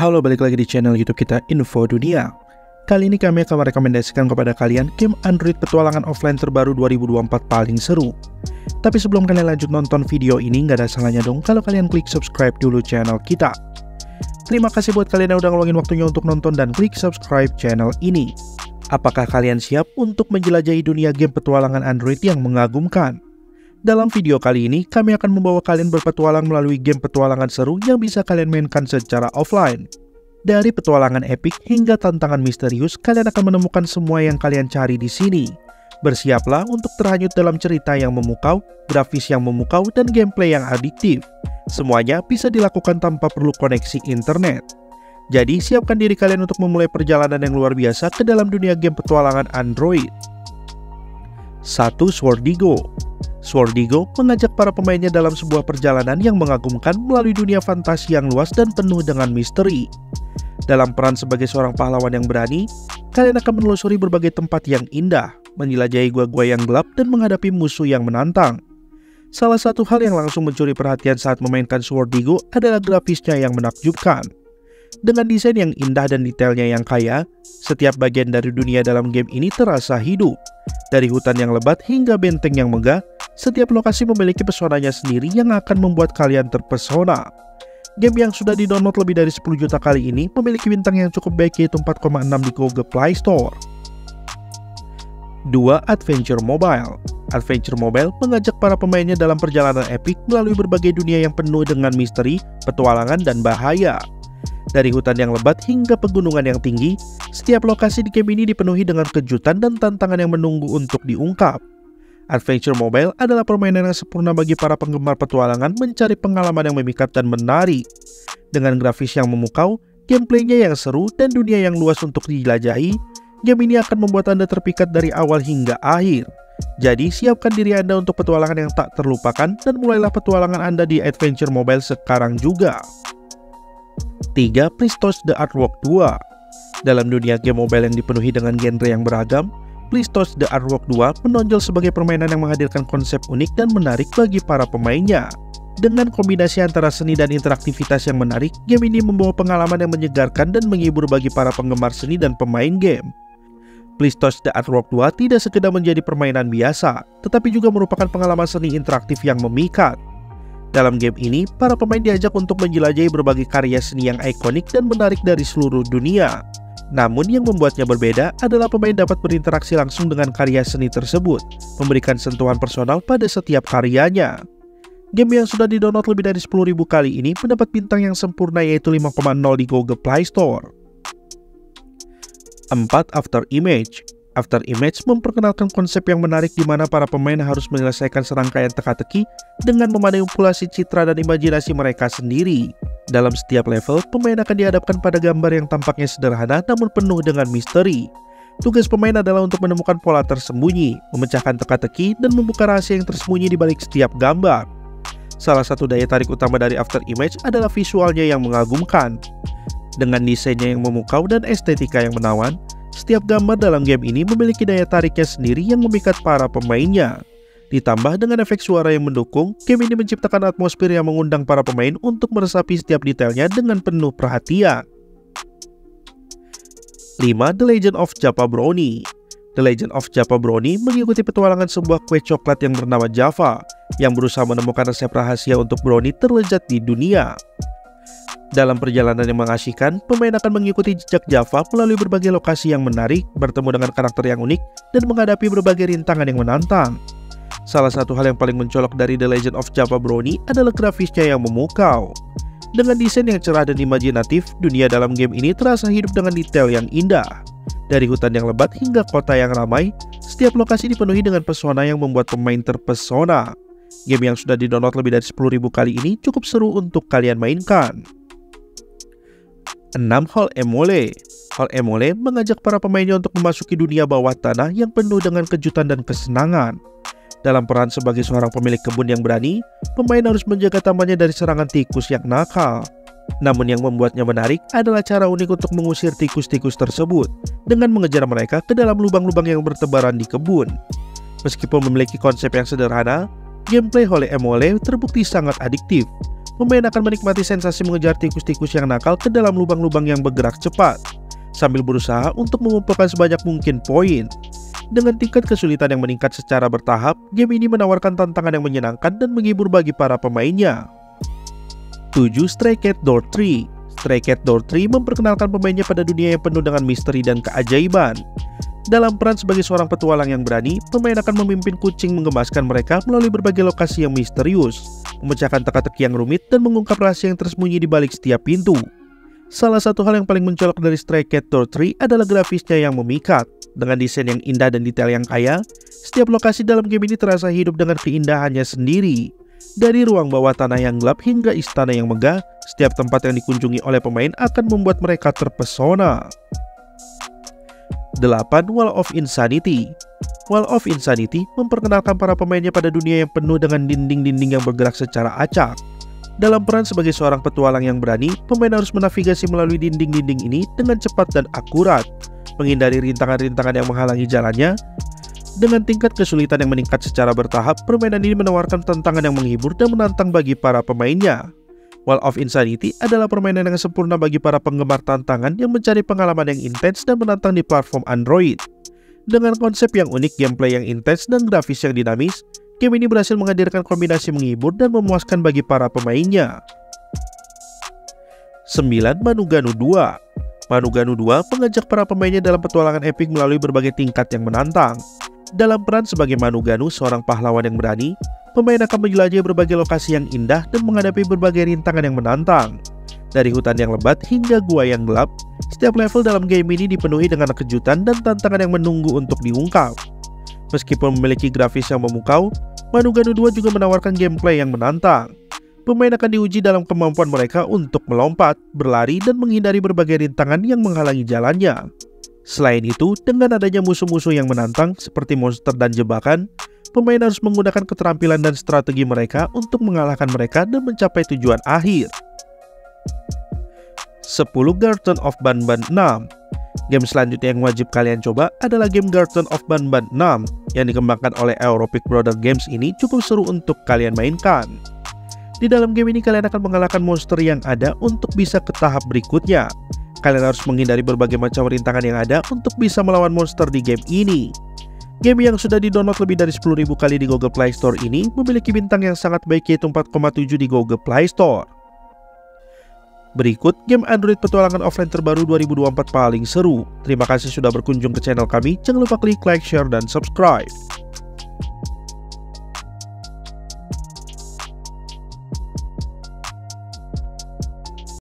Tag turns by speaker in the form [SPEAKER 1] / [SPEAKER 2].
[SPEAKER 1] Halo, balik lagi di channel YouTube kita Info Dunia. Kali ini kami akan merekomendasikan kepada kalian game Android petualangan offline terbaru 2024 paling seru. Tapi sebelum kalian lanjut nonton video ini, nggak ada salahnya dong kalau kalian klik subscribe dulu channel kita. Terima kasih buat kalian yang udah ngeluangin waktunya untuk nonton dan klik subscribe channel ini. Apakah kalian siap untuk menjelajahi dunia game petualangan Android yang mengagumkan? Dalam video kali ini, kami akan membawa kalian berpetualang melalui game petualangan seru yang bisa kalian mainkan secara offline. Dari petualangan epik hingga tantangan misterius, kalian akan menemukan semua yang kalian cari di sini. Bersiaplah untuk terhanyut dalam cerita yang memukau, grafis yang memukau, dan gameplay yang adiktif. Semuanya bisa dilakukan tanpa perlu koneksi internet. Jadi, siapkan diri kalian untuk memulai perjalanan yang luar biasa ke dalam dunia game petualangan Android. 1. Swordigo. Swordigo mengajak para pemainnya dalam sebuah perjalanan yang mengagumkan melalui dunia fantasi yang luas dan penuh dengan misteri. Dalam peran sebagai seorang pahlawan yang berani, kalian akan menelusuri berbagai tempat yang indah, menjelajahi gua-gua yang gelap, dan menghadapi musuh yang menantang. Salah satu hal yang langsung mencuri perhatian saat memainkan Swordigo adalah grafisnya yang menakjubkan. Dengan desain yang indah dan detailnya yang kaya, setiap bagian dari dunia dalam game ini terasa hidup. Dari hutan yang lebat hingga benteng yang megah, setiap lokasi memiliki pesonanya sendiri yang akan membuat kalian terpesona. Game yang sudah di-download lebih dari 10 juta kali ini memiliki bintang yang cukup baik, yaitu 4,6 di Google Play Store. 2. Adventure Mobile. Adventure Mobile mengajak para pemainnya dalam perjalanan epik melalui berbagai dunia yang penuh dengan misteri, petualangan, dan bahaya. Dari hutan yang lebat hingga pegunungan yang tinggi, setiap lokasi di game ini dipenuhi dengan kejutan dan tantangan yang menunggu untuk diungkap. Adventure Mobile adalah permainan yang sempurna bagi para penggemar petualangan mencari pengalaman yang memikat dan menarik. Dengan grafis yang memukau, gameplaynya yang seru, dan dunia yang luas untuk dijelajahi, game ini akan membuat Anda terpikat dari awal hingga akhir. Jadi, siapkan diri Anda untuk petualangan yang tak terlupakan dan mulailah petualangan Anda di Adventure Mobile sekarang juga. 3. Please Touch the Artwork 2. Dalam dunia game mobile yang dipenuhi dengan genre yang beragam, Please Touch the Artwork 2 menonjol sebagai permainan yang menghadirkan konsep unik dan menarik bagi para pemainnya. Dengan kombinasi antara seni dan interaktivitas yang menarik, game ini membawa pengalaman yang menyegarkan dan menghibur bagi para penggemar seni dan pemain game. Please Touch the Artwork 2 tidak sekedar menjadi permainan biasa, tetapi juga merupakan pengalaman seni interaktif yang memikat. Dalam game ini, para pemain diajak untuk menjelajahi berbagai karya seni yang ikonik dan menarik dari seluruh dunia. Namun yang membuatnya berbeda adalah pemain dapat berinteraksi langsung dengan karya seni tersebut, memberikan sentuhan personal pada setiap karyanya. Game yang sudah di-download lebih dari 10.000 kali ini mendapat bintang yang sempurna, yaitu 5,0 di Google Play Store. 4. After Image. After Image memperkenalkan konsep yang menarik di mana para pemain harus menyelesaikan serangkaian teka-teki dengan memanipulasi citra dan imajinasi mereka sendiri. Dalam setiap level, pemain akan dihadapkan pada gambar yang tampaknya sederhana namun penuh dengan misteri. Tugas pemain adalah untuk menemukan pola tersembunyi, memecahkan teka-teki, dan membuka rahasia yang tersembunyi di balik setiap gambar. Salah satu daya tarik utama dari After Image adalah visualnya yang mengagumkan. Dengan desainnya yang memukau dan estetika yang menawan, setiap gambar dalam game ini memiliki daya tariknya sendiri yang memikat para pemainnya. Ditambah dengan efek suara yang mendukung, game ini menciptakan atmosfer yang mengundang para pemain untuk meresapi setiap detailnya dengan penuh perhatian. 5. The Legend of Java Brownie. The Legend of Java Brownie mengikuti petualangan sebuah kue coklat yang bernama Java, yang berusaha menemukan resep rahasia untuk brownie terlezat di dunia. Dalam perjalanan yang mengasihkan, pemain akan mengikuti jejak Java melalui berbagai lokasi yang menarik, bertemu dengan karakter yang unik, dan menghadapi berbagai rintangan yang menantang. Salah satu hal yang paling mencolok dari The Legend of Java Brownie adalah grafisnya yang memukau. Dengan desain yang cerah dan imajinatif, dunia dalam game ini terasa hidup dengan detail yang indah. Dari hutan yang lebat hingga kota yang ramai, setiap lokasi dipenuhi dengan pesona yang membuat pemain terpesona. Game yang sudah di-download lebih dari 10.000 kali ini cukup seru untuk kalian mainkan. 6. Hall Emole. Hall Emole mengajak para pemainnya untuk memasuki dunia bawah tanah yang penuh dengan kejutan dan kesenangan. Dalam peran sebagai seorang pemilik kebun yang berani, pemain harus menjaga tamannya dari serangan tikus yang nakal. Namun yang membuatnya menarik adalah cara unik untuk mengusir tikus-tikus tersebut dengan mengejar mereka ke dalam lubang-lubang yang bertebaran di kebun. Meskipun memiliki konsep yang sederhana, gameplay Hall Emole terbukti sangat adiktif. Pemain akan menikmati sensasi mengejar tikus-tikus yang nakal ke dalam lubang-lubang yang bergerak cepat, sambil berusaha untuk mengumpulkan sebanyak mungkin poin. Dengan tingkat kesulitan yang meningkat secara bertahap, game ini menawarkan tantangan yang menyenangkan dan menghibur bagi para pemainnya. 7. Stray Cat Door 3. Stray Cat Door 3 memperkenalkan pemainnya pada dunia yang penuh dengan misteri dan keajaiban. Dalam peran sebagai seorang petualang yang berani, pemain akan memimpin kucing menggemaskan mereka melalui berbagai lokasi yang misterius, memecahkan teka-teki yang rumit, dan mengungkap rahasia yang tersembunyi di balik setiap pintu. Salah satu hal yang paling mencolok dari Stray Cat Door 3 adalah grafisnya yang memikat. Dengan desain yang indah dan detail yang kaya, setiap lokasi dalam game ini terasa hidup dengan keindahannya sendiri. Dari ruang bawah tanah yang gelap hingga istana yang megah, setiap tempat yang dikunjungi oleh pemain akan membuat mereka terpesona. 8. Wall of Insanity. Wall of Insanity memperkenalkan para pemainnya pada dunia yang penuh dengan dinding-dinding yang bergerak secara acak. Dalam peran sebagai seorang petualang yang berani, pemain harus menavigasi melalui dinding-dinding ini dengan cepat dan akurat, menghindari rintangan-rintangan yang menghalangi jalannya. Dengan tingkat kesulitan yang meningkat secara bertahap, permainan ini menawarkan tantangan yang menghibur dan menantang bagi para pemainnya. Wall of Insanity adalah permainan yang sempurna bagi para penggemar tantangan yang mencari pengalaman yang intens dan menantang di platform Android. Dengan konsep yang unik, gameplay yang intens, dan grafis yang dinamis, game ini berhasil menghadirkan kombinasi menghibur dan memuaskan bagi para pemainnya. 9. Manuganu 2. Manuganu 2 mengajak para pemainnya dalam petualangan epik melalui berbagai tingkat yang menantang. Dalam peran sebagai Manuganu, seorang pahlawan yang berani, pemain akan menjelajahi berbagai lokasi yang indah dan menghadapi berbagai rintangan yang menantang. Dari hutan yang lebat hingga gua yang gelap, setiap level dalam game ini dipenuhi dengan kejutan dan tantangan yang menunggu untuk diungkap. Meskipun memiliki grafis yang memukau, Manuganu 2 juga menawarkan gameplay yang menantang. Pemain akan diuji dalam kemampuan mereka untuk melompat, berlari, dan menghindari berbagai rintangan yang menghalangi jalannya. Selain itu, dengan adanya musuh-musuh yang menantang seperti monster dan jebakan, pemain harus menggunakan keterampilan dan strategi mereka untuk mengalahkan mereka dan mencapai tujuan akhir. 10. Garden of Banban 6. Game selanjutnya yang wajib kalian coba adalah game Garden of Banban 6 yang dikembangkan oleh European Brother Games. Ini cukup seru untuk kalian mainkan. Di dalam game ini kalian akan mengalahkan monster yang ada untuk bisa ke tahap berikutnya. Kalian harus menghindari berbagai macam rintangan yang ada untuk bisa melawan monster di game ini. Game yang sudah di-download lebih dari 10.000 kali di Google Play Store ini memiliki bintang yang sangat baik, yaitu 4,7 di Google Play Store. Berikut game Android petualangan offline terbaru 2024 paling seru. Terima kasih sudah berkunjung ke channel kami. Jangan lupa klik like, share, dan subscribe.